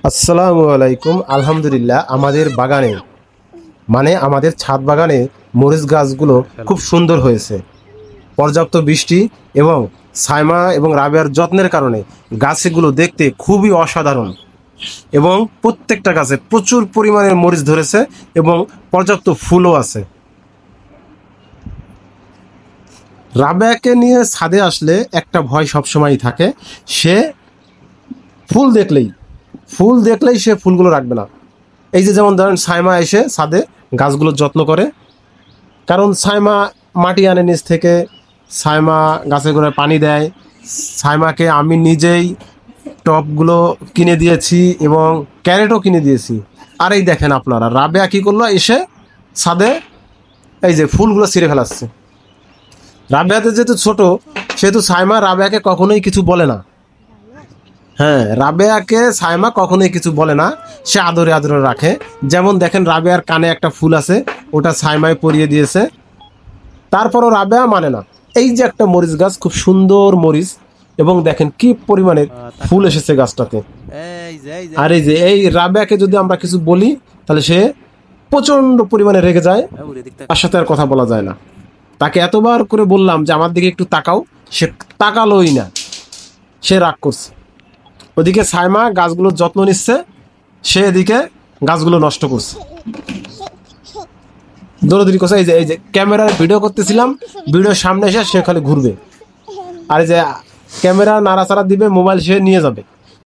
আসসালামু আলাইকুম। আলহামদুলিল্লাহ, আমাদের বাগানে আমাদের ছাদ বাগানে মরিচ গাছগুলো খুব সুন্দর হয়েছে। পর্যাপ্ত বৃষ্টি এবং সাইমা এবং রাবেয়ার যত্নের কারণে গাছগুলো দেখতে খুবই অসাধারণ এবং প্রত্যেকটা গাছে প্রচুর পরিমাণে মরিচ ধরেছে এবং পর্যাপ্ত ফুলও আছে। রাবেয়াকে নিয়ে ছাদে আসলে একটা ভয় সবসময়ই থাকে, সে ফুল দেখলেই সে ফুলগুলো রাখবে না। এই যে যেমন ধরেন সাইমা এসে ছাদে গাছগুলোর যত্ন করে, কারণ সাইমা মাটি আনে নিচ থেকে, সাইমা গাছে গোড়ায় পানি দেয়। সাইমাকে আমি নিজেই টবগুলো কিনে দিয়েছি এবং ক্যারেটও কিনে দিয়েছি। আর এই দেখেন আপনারা, রাবেয়া কী করলো, এসে ছাদে এই যে ফুলগুলো ছিঁড়ে ফেলাচ্ছে। রাবেয়াতে যেহেতু ছোট, সেহেতু সাইমা রাবেয়াকে কখনোই কিছু বলে না। হ্যাঁ, রাবেয়াকে সাইমা কখনোই কিছু বলে না, সে আদরে আদরে রাখে। যেমন দেখেন, রাবেয়ার কানে একটা ফুল আছে, ওটা সাইমায় পরিয়ে দিয়েছে, তারপরও রাবেয়া মানে না। এই যে একটা মরিচ গাছ, খুব সুন্দর মরিচ, এবং দেখেন কি পরিমাণে ফুল এসেছে গাছটাতে। আর এই রাবেয়াকে যদি আমরা কিছু বলি, তাহলে সে প্রচণ্ড পরিমাণে রেগে যায়, তার সাথে আর কথা বলা যায় না। তাকে এতবার করে বললাম যে আমার দিকে একটু তাকাও, সে তাকালোই না, সে রাগ করছে। ওদিকে সাইমা গাছগুলোর যত্ন নিচ্ছে, সে এদিকে গাছগুলো নষ্ট করছে, দৌড়দৌড়ি করছে। এই যে ক্যামেরার ভিডিও করতেছিলাম, ভিডিওর সামনে এসে সে খালি ঘুরবে, আর এই যে ক্যামেরা নাড়াচাড়া দিবে, মোবাইল সে নিয়ে যাবে।